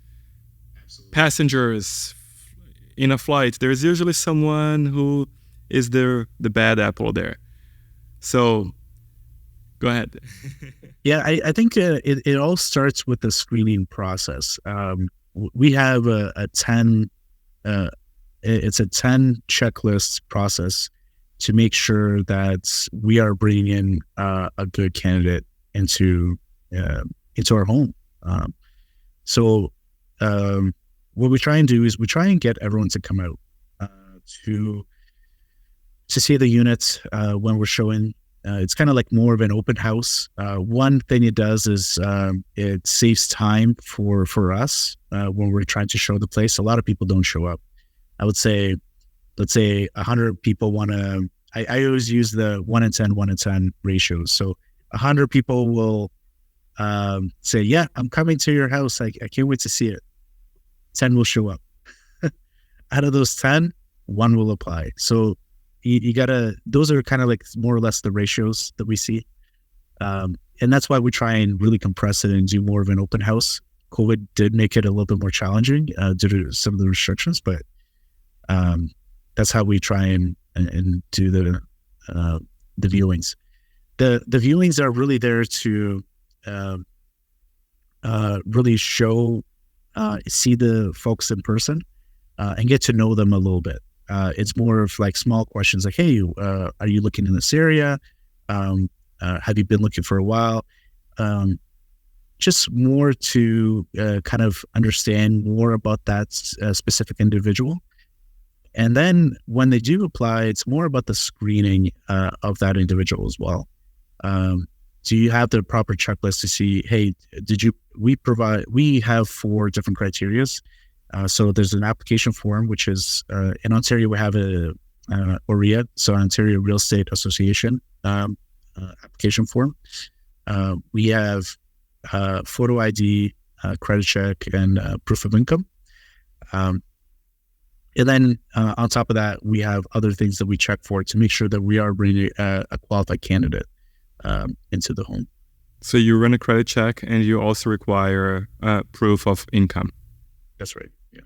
Absolutely. Passengers in a flight, there's usually someone who is the bad apple there. So go ahead. Yeah, I think it all starts with the screening process. We have a 10 checklist process to make sure that we are bringing in a good candidate into our home. So what we try and do is we try and get everyone to come out to see the units when we're showing. It's kind of like more of an open house. One thing it does is it saves time for us when we're trying to show the place. A lot of people don't show up. I would say, let's say 100 people want to, I always use the 1 in 10 ratios. So 100 people will say, yeah, I'm coming to your house. I can't wait to see it. 10 will show up. Out of those 10, 1 will apply. So you gotta, those are kind of like more or less the ratios that we see. And that's why we try and really compress it and do more of an open house. COVID did make it a little bit more challenging due to some of the restrictions, but that's how we try and do the viewings. The viewings are really there to really see the folks in person and get to know them a little bit. It's more of like small questions like, hey, are you looking in this area? Have you been looking for a while? Just more to kind of understand more about that specific individual. And then when they do apply, it's more about the screening of that individual as well. Do you have the proper checklist to see, hey, we have 4 different criterias. So there's an application form, which is, in Ontario, we have a OREA, so Ontario Real Estate Association application form. We have photo ID, credit check, and proof of income. And then on top of that, we have other things that we check for to make sure that we are bringing a qualified candidate into the home. So you run a credit check and you also require proof of income. That's right, yeah.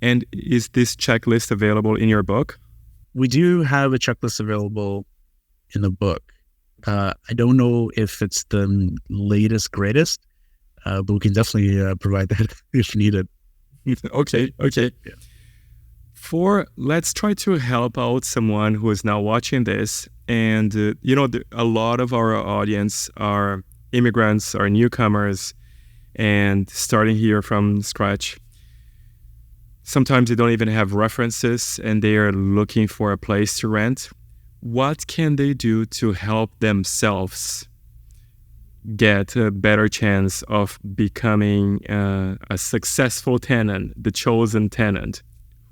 And is this checklist available in your book? We do have a checklist available in the book. I don't know if it's the latest, greatest, but we can definitely provide that if needed. Okay. Yeah. Let's try to help out someone who is now watching this. And, a lot of our audience are immigrants, are newcomers, and starting here from scratch. Sometimes they don't even have references and they are looking for a place to rent. What can they do to help themselves get a better chance of becoming a successful tenant, the chosen tenant?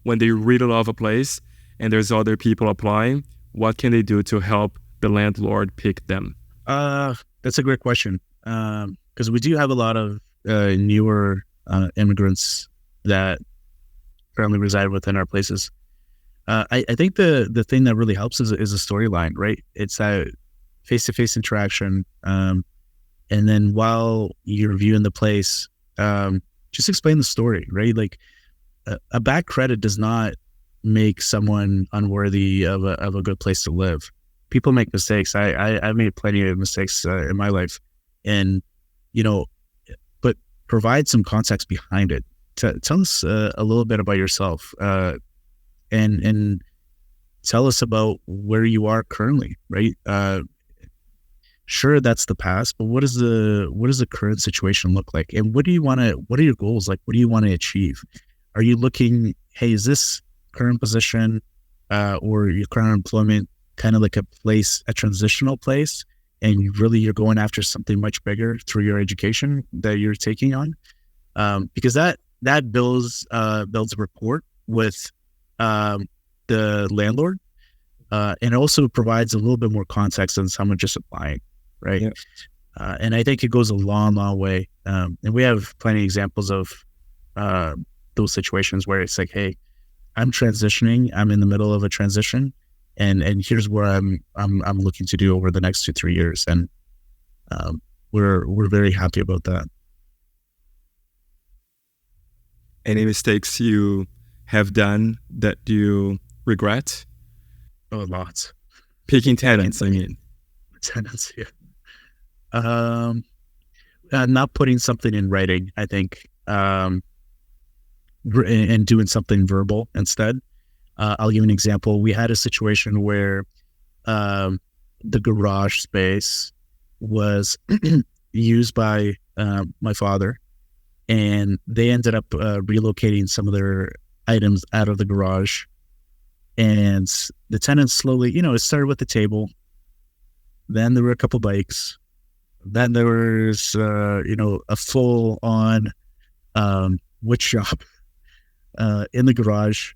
When they really love a place and there's other people applying, what can they do to help the landlord picked them? That's a great question. Because we do have a lot of newer immigrants that currently reside within our places. I think the thing that really helps is a storyline, right? It's that face-to-face interaction. And then while you're viewing the place, just explain the story, right? Like a bad credit does not make someone unworthy of a good place to live. People make mistakes. I made plenty of mistakes in my life, and but provide some context behind it. Tell us a little bit about yourself, and tell us about where you are currently, right? Sure, that's the past, but what does the current situation look like, and what are your goals? Like, what do you want to achieve? Are you looking, hey, is this current position or your current employment kind of like a transitional place, and you're going after something much bigger through your education that you're taking on? Because that builds a rapport with the landlord, and also provides a little bit more context than someone just applying, right? Yeah. And I think it goes a long way. And we have plenty of examples of those situations where it's like, hey, I'm transitioning. I'm in the middle of a transition, and here's where I'm looking to do over the next 2-3 years, and we're very happy about that. Any mistakes you have done that you regret? Oh, lots. Picking tenants, I mean. Tenants, yeah. Not putting something in writing, I think, and doing something verbal instead. I'll give you an example. We had a situation where the garage space was used by my father, and they ended up relocating some of their items out of the garage. And the tenants slowly, it started with the table. Then there were a couple bikes. Then there was, a full-on wood shop in the garage.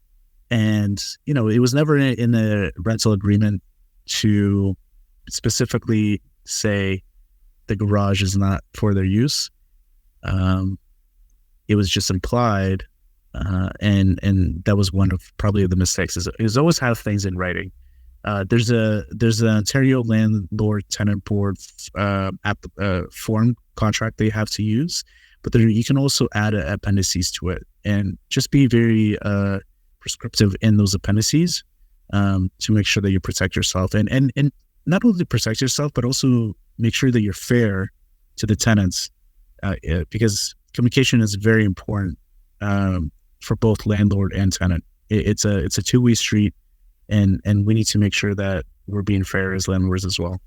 And, it was never in the rental agreement to specifically say the garage is not for their use. It was just implied. And that was one of probably the mistakes is always have things in writing. There's an Ontario Landlord Tenant Board form contract they have to use, but you can also add appendices to it, and just be very prescriptive in those appendices to make sure that you protect yourself, and not only protect yourself, but also make sure that you're fair to the tenants, because communication is very important for both landlord and tenant. It's a two-way street, and we need to make sure that we're being fair as landlords as well.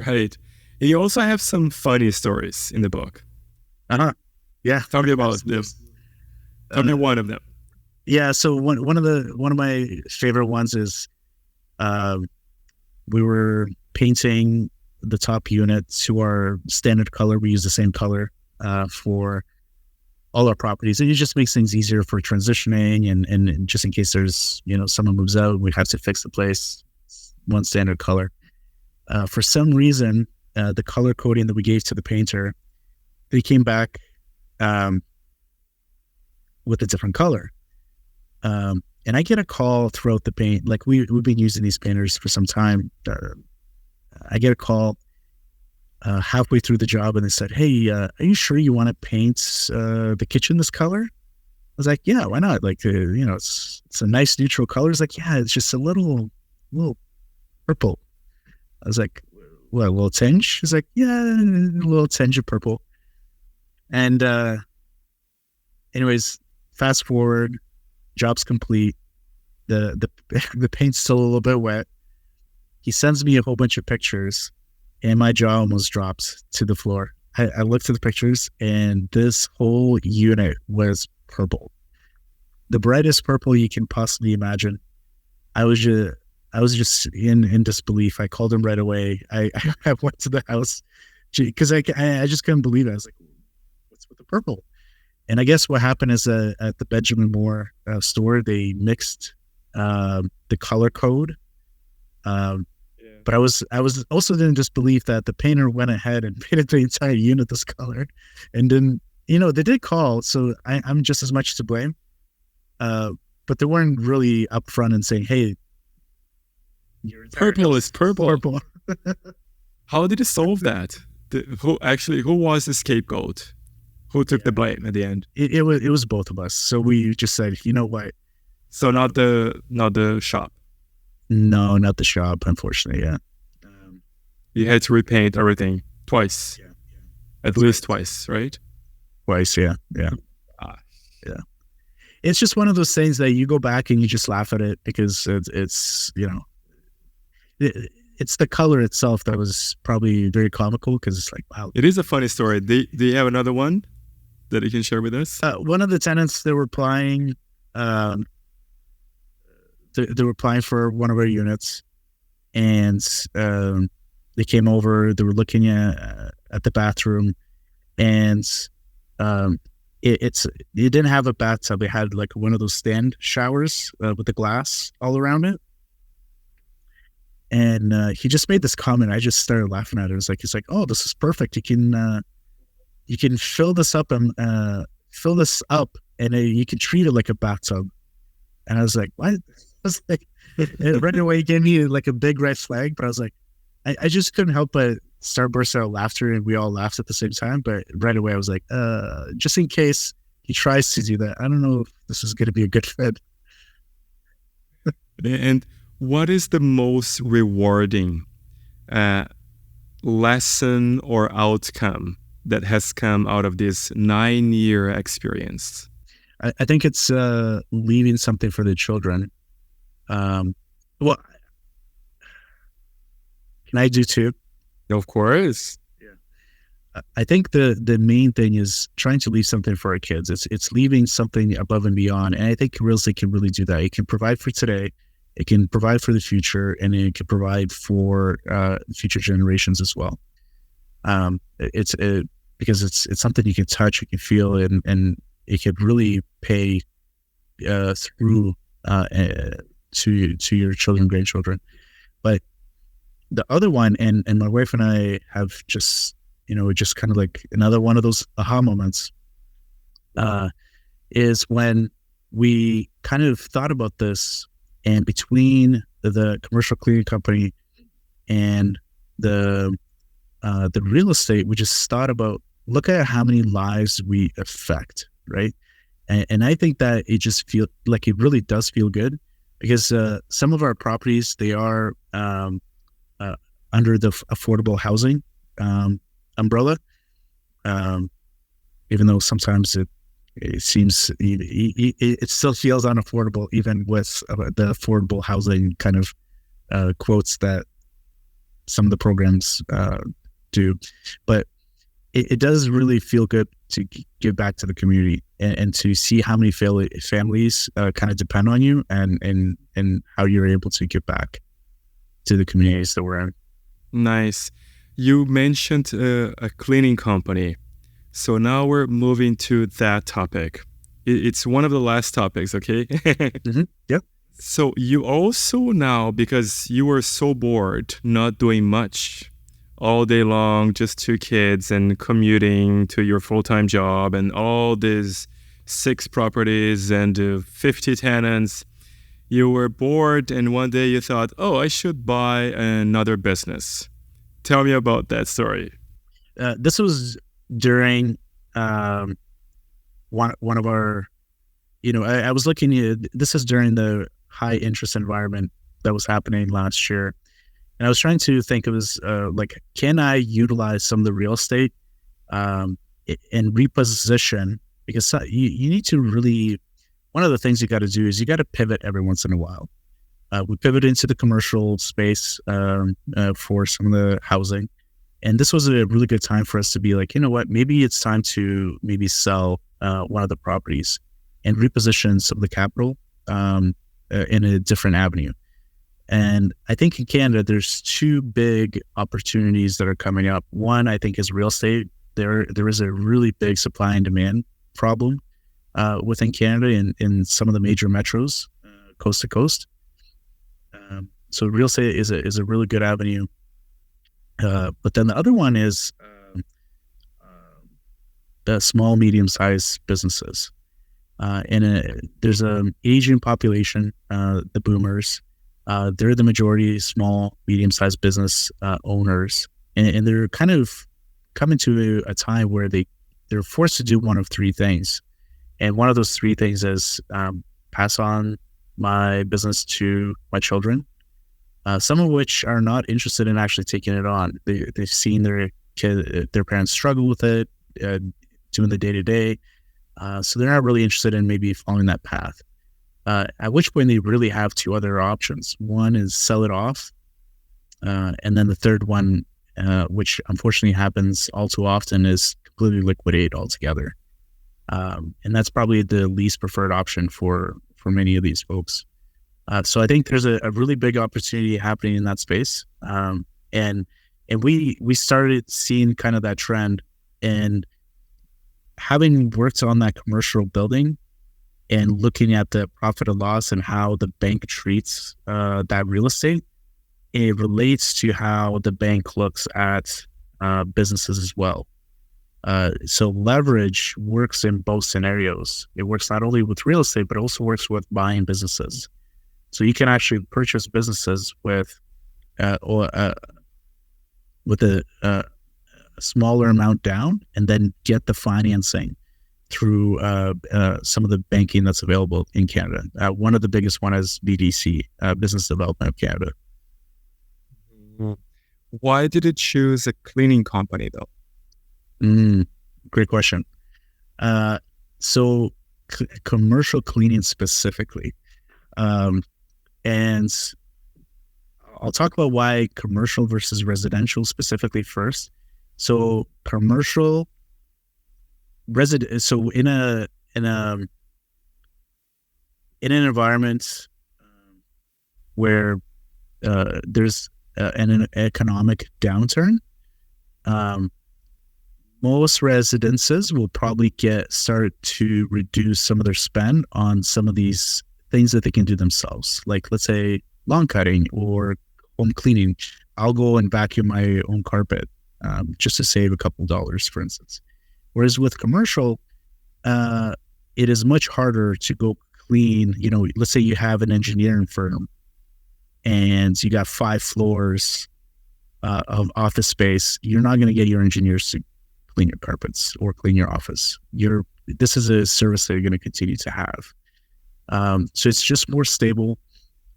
Right. And you also have some funny stories in the book. Yeah. Tell me about them. Tell me one of them. Yeah. So one of my favorite ones is we were painting the top unit to our standard color. We use the same color for all our properties. It just makes things easier for transitioning, and just in case there's, someone moves out, we have to fix the place, one standard color. For some reason, the color coding that we gave to the painter, they came back with a different color. And I get a call throughout the paint, like we've been using these painters for some time. I get a call halfway through the job, and they said, "Hey, are you sure you want to paint the kitchen this color?" I was like, "Yeah, why not? Like, it's a nice neutral color." It's like, "Yeah, it's just a little purple." I was like, "What, a little tinge?" He's like, "Yeah, a little tinge of purple." And anyways, fast forward, job's complete. The paint's still a little bit wet. He sends me a whole bunch of pictures, and my jaw almost dropped to the floor. I looked at the pictures, and this whole unit was purple, the brightest purple you can possibly imagine. I was just in disbelief. I called him right away. I went to the house because I just couldn't believe it. I was like, "What's with the purple?" And I guess what happened is at the Benjamin Moore store, they mixed the color code But I was also didn't just believe that the painter went ahead and painted the entire unit this color, and then they did call, so I'm just as much to blame. But they weren't really upfront and saying, "Hey, purple is purple." purple." How did you solve that? Who was the scapegoat? Who took the blame at the end? It was both of us. So we just said, you know what? So not the shop. No, not the shop, unfortunately. Yeah. You had to repaint everything twice. Yeah. At least twice, right? Twice, yeah. Yeah. Ah. Yeah. It's just one of those things that you go back and you just laugh at it because it's it's the color itself that was probably very comical because it's like, wow. It is a funny story. Do you have another one that you can share with us? One of the tenants, they were applying for one of our units, and they came over. They were looking at the bathroom, and it didn't have a bathtub. They had like one of those stand showers with the glass all around it. And he just made this comment. I just started laughing at it. He's like, "Oh, this is perfect. You can fill this up and you can treat it like a bathtub." And I was like, "What?" I was like, right away, he gave me like a big red flag. But I was like, I just couldn't help but start bursting out of laughter, and we all laughed at the same time. But right away, I was like, just in case he tries to do that, I don't know if this is going to be a good fit. And what is the most rewarding lesson or outcome that has come out of this 9-year experience? I think it's leaving something for the children. Well, can I do two? Of course. Yeah. I think the main thing is trying to leave something for our kids. It's leaving something above and beyond. And I think real estate can really do that. It can provide for today, it can provide for the future, and it can provide for future generations as well. Because it's something you can touch, you can feel, and it could really pay through to your children, grandchildren. But the other one, and my wife and I have just kind of like another one of those aha moments, is when we kind of thought about this, and between the commercial cleaning company and the real estate, we just thought about, look at how many lives we affect, right? And I think that it just feel like it really does feel good, because some of our properties, they are under the affordable housing umbrella, even though sometimes it seems it still feels unaffordable, even with the affordable housing kind of quotes that some of the programs do. But it does really feel good to give back to the community and to see how many families kind of depend on you, and how you're able to give back to the communities that we're in. Nice. You mentioned a cleaning company. So now we're moving to that topic. It's one of the last topics, okay? Mm-hmm. Yep. So you also now, because you were so bored, not doing much all day long, just 2 kids and commuting to your full-time job and all these 6 properties and 50 tenants, you were bored, and one day you thought, oh, I should buy another business. Tell me about that story. This was during one of our, I was looking at, this is during the high interest environment that was happening last year. And I was trying to think of as can I utilize some of the real estate and reposition? Because you need to really, one of the things you got to do is you got to pivot every once in a while. We pivoted into the commercial space for some of the housing. And this was a really good time for us to be like, you know what, maybe it's time to maybe sell one of the properties and reposition some of the capital in a different avenue. And I think in Canada, there's 2 big opportunities that are coming up. One, I think, is real estate. There is a really big supply and demand problem within Canada in some of the major metros, coast to coast. So real estate is a really good avenue. But then the other one is the small, medium-sized businesses. There's an aging population, the boomers. They're the majority small, medium-sized business owners, and they're kind of coming to a time where they're forced to do one of three things. And one of those three things is pass on my business to my children, some of which are not interested in actually taking it on. They've seen their parents struggle with it, doing the day-to-day. So they're not really interested in maybe following that path. At which point they really have two other options. One is sell it off. And then the third one, which unfortunately happens all too often, is completely liquidate altogether. And that's probably the least preferred option for many of these folks. So I think there's a really big opportunity happening in that space. And we started seeing kind of that trend, and having worked on that commercial building and looking at the profit and loss and how the bank treats that real estate, it relates to how the bank looks at businesses as well. So leverage works in both scenarios. It works not only with real estate, but also works with buying businesses. So you can actually purchase businesses with a smaller amount down, and then get the financing through some of the banking that's available in Canada. One of the biggest one is BDC, Business Development of Canada. Why did it choose a cleaning company though? Great question. So commercial cleaning specifically. And I'll talk about why commercial versus residential specifically first. So commercial so in an environment where there's an economic downturn, most residences will probably start to reduce some of their spend on some of these things that they can do themselves. Like, let's say lawn cutting or home cleaning. I'll go and vacuum my own carpet just to save a couple dollars, for instance. Whereas with commercial, it is much harder to go clean. Let's say you have an engineering firm and you got 5 floors of office space. You're not going to get your engineers to clean your carpets or clean your office. This is a service that you're going to continue to have. So it's just more stable.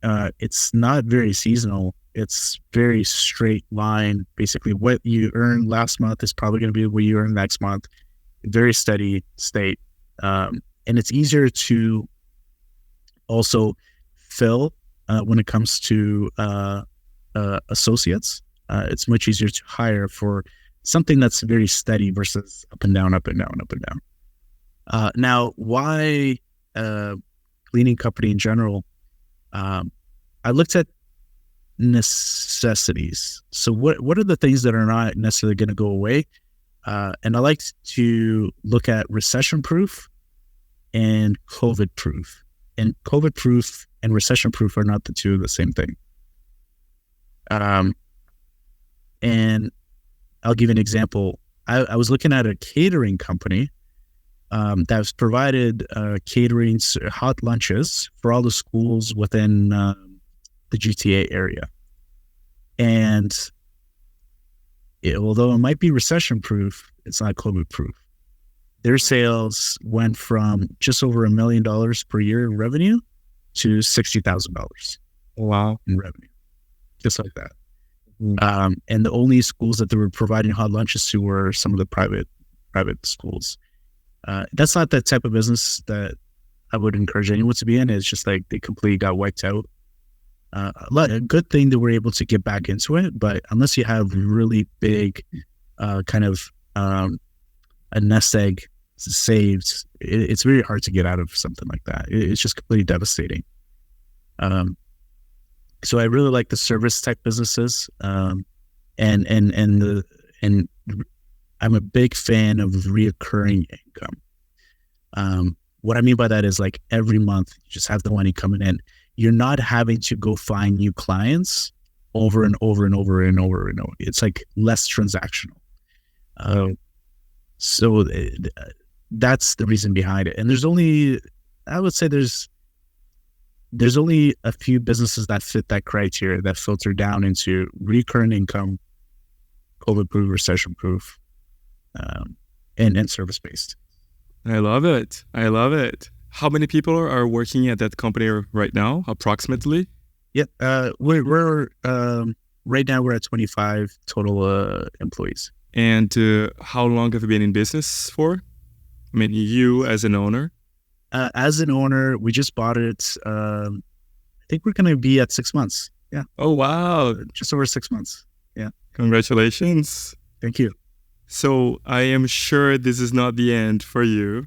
It's not very seasonal. It's very straight line. Basically, what you earn last month is probably going to be what you earn next month. Very steady state. And it's easier to also fill when it comes to associates. It's much easier to hire for something that's very steady versus up and down, up and down, up and down. Now, why cleaning company in general? I looked at necessities. So what are the things that are not necessarily going to go away? And I like to look at recession-proof and COVID-proof. And COVID-proof and recession-proof are not the same thing. And I'll give you an example. I was looking at a catering company that was provided catering, hot lunches for all the schools within the GTA area. And although it might be recession-proof, it's not COVID-proof. Their sales went from just over $1 million per year in revenue to $60,000. Wow. In revenue, just like that. And the only schools that they were providing hot lunches to were some of the private schools. That's not the type of business that I would encourage anyone to be in. It's just like they completely got wiped out. A good thing that we're able to get back into it, but unless you have really big kind of a nest egg saved, it's very hard to get out of something like that. It's just completely devastating. So I really like the service type businesses, and I'm a big fan of reoccurring income. What I mean by that is like every month you just have the money coming in. you're not having to go find new clients over and over and over and over and over. It's like less transactional. So that's the reason behind it. And I would say there's only a few businesses that fit that criteria, that filter down into recurrent income, COVID-proof, recession-proof, and service-based. I love it. I love it. How many people are working at that company right now, approximately? Yeah, we're right now we're at 25 total employees. And how long have you been in business for? I mean, you as an owner? As an owner, we just bought it. I think we're going to be at 6 months. Yeah. Oh, wow. Just over 6 months. Yeah. Congratulations. Thank you. So I am sure this is not the end for you.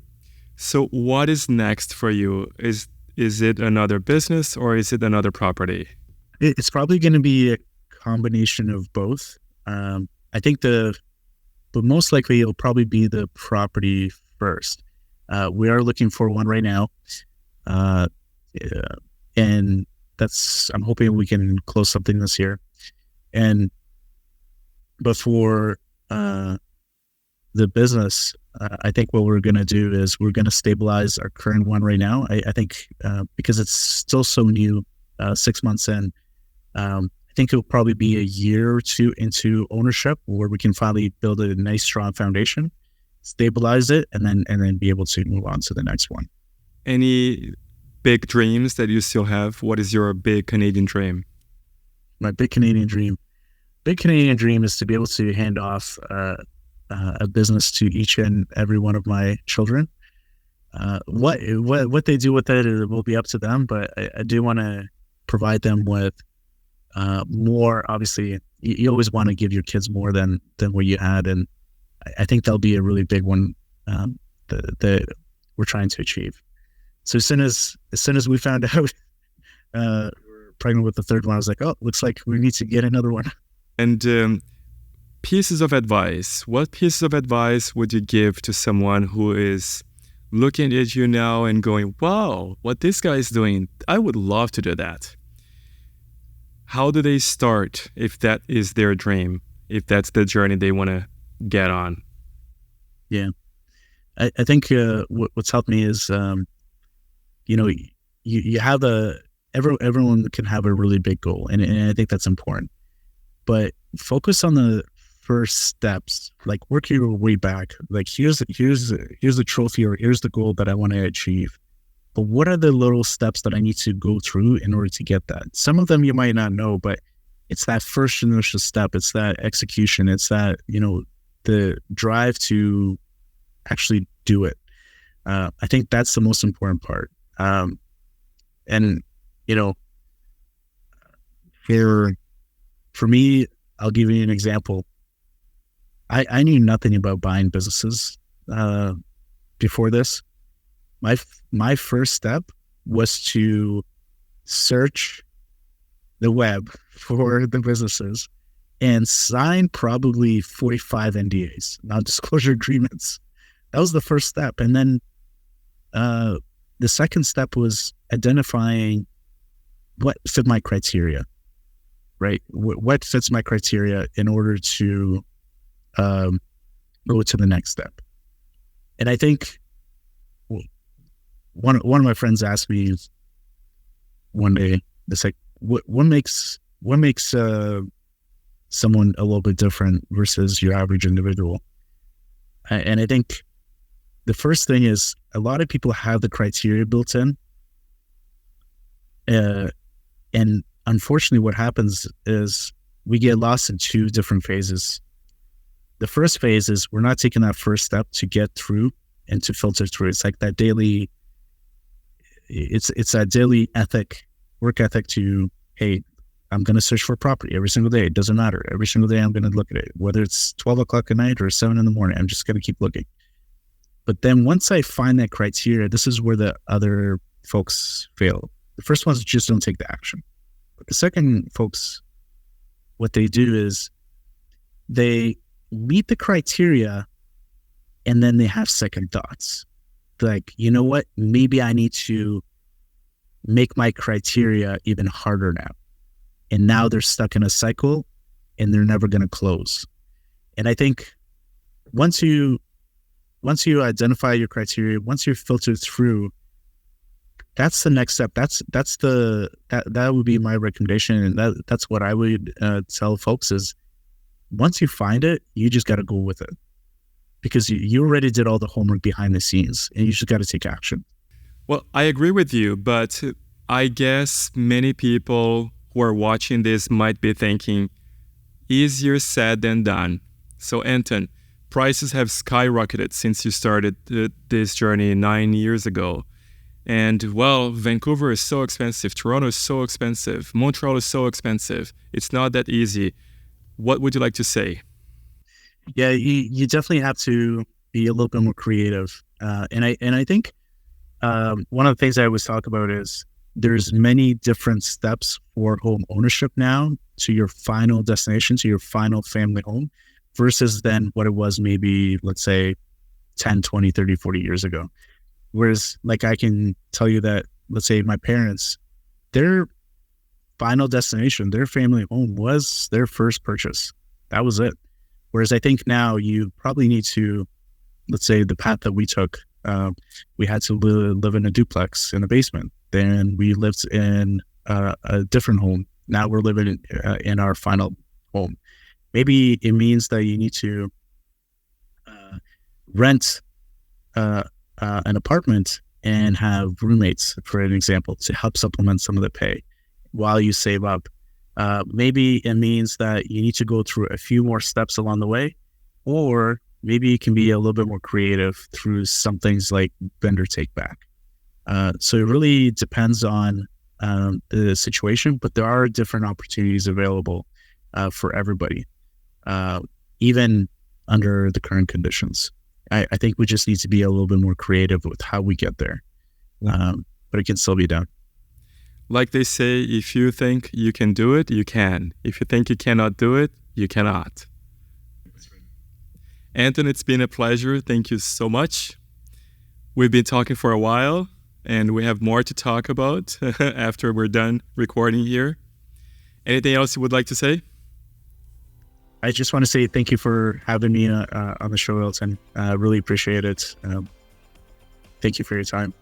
So what is next for you? Is it another business or is it another property? It's probably going to be a combination of both. I think but most likely it'll probably be the property first. We are looking for one right now. And I'm hoping we can close something this year. But for the business, I think what we're going to do is we're going to stabilize our current one right now. I think because it's still so new, 6 months in, I think it'll probably be a year or two into ownership where we can finally build a nice, strong foundation, stabilize it, and then be able to move on to the next one. Any big dreams that you still have? What is your big Canadian dream? My big Canadian dream? Big Canadian dream is to be able to hand off a business to each and every one of my children. What they do with it will be up to them, but I do want to provide them with more. Obviously, you always want to give your kids more than what you had, and I think that'll be a really big one that we're trying to achieve. So as soon as we found out we're pregnant with the third one, I was like, oh, looks like we need to get another one. And pieces of advice. What pieces of advice would you give to someone who is looking at you now and going, wow, what this guy is doing, I would love to do that? How do they start if that is their dream, if that's the journey they want to get on? Yeah. I think what's helped me is, you have everyone can have a really big goal, and I think that's important. But focus on the first steps, like work your way back. Like here's the trophy, or here's the goal that I want to achieve. But what are the little steps that I need to go through in order to get that? Some of them you might not know, but it's that first initial step. It's that execution. It's that, the drive to actually do it. I think that's the most important part. And for me, I'll give you an example. I knew nothing about buying businesses before this. My first step was to search the web for the businesses and sign probably 45 NDAs, non-disclosure agreements. That was the first step. And then the second step was identifying what fit my criteria, right? What fits my criteria in order to go to the next step. And I think one of my friends asked me one day, it's like, what makes someone a little bit different versus your average individual? And I think the first thing is a lot of people have the criteria built in. And unfortunately, what happens is we get lost in two different phases. The first phase is we're not taking that first step to get through and to filter through. It's like that daily, it's that daily work ethic to, hey, I'm going to search for a property every single day. It doesn't matter. Every single day I'm going to look at it, whether it's 12 o'clock at night or 7 a.m. I'm just going to keep looking. But then once I find that criteria, this is where the other folks fail. The first ones just don't take the action. But the second folks, what they do is they meet the criteria and then they have second thoughts. Like, you know what? Maybe I need to make my criteria even harder now. And now they're stuck in a cycle and they're never going to close. And I think once you identify your criteria, once you filter through, that's the next step. That would be my recommendation. And that's what I would tell folks is once you find it, you just got to go with it, because you already did all the homework behind the scenes and you just got to take action. Well, I agree with you, but I guess many people who are watching this might be thinking, easier said than done. So Anton, prices have skyrocketed since you started this journey 9 years ago. And well, Vancouver is so expensive, Toronto is so expensive, Montreal is so expensive. It's not that easy. What would you like to say? Yeah, you definitely have to be a little bit more creative. And I think one of the things I always talk about is there's many different steps for home ownership now to your final destination, to your final family home, versus then what it was maybe, let's say, 10, 20, 30, 40 years ago. Whereas, like, I can tell you that, let's say my parents, their final destination, their family home was their first purchase. That was it. Whereas I think now you probably need to, let's say the path that we took, we had to live in a duplex in a basement. Then we lived in a different home. Now we're living in our final home. Maybe it means that you need to rent an apartment and have roommates, for an example, to help supplement some of the pay while you save up. Maybe it means that you need to go through a few more steps along the way, or maybe you can be a little bit more creative through some things like vendor take back. So it really depends on the situation, but there are different opportunities available for everybody, even under the current conditions. I think we just need to be a little bit more creative with how we get there, but it can still be done. Like they say, if you think you can do it, you can. If you think you cannot do it, you cannot. Anton, it's been a pleasure. Thank you so much. We've been talking for a while, and we have more to talk about after we're done recording here. Anything else you would like to say? I just want to say thank you for having me on the show, Elton. I really appreciate it. Thank you for your time.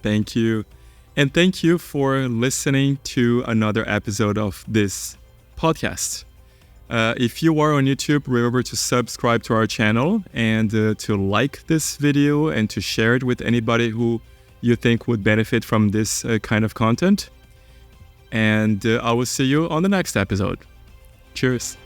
Thank you. And thank you for listening to another episode of this podcast. If you are on YouTube, remember to subscribe to our channel and to like this video and to share it with anybody who you think would benefit from this kind of content. And I will see you on the next episode. Cheers.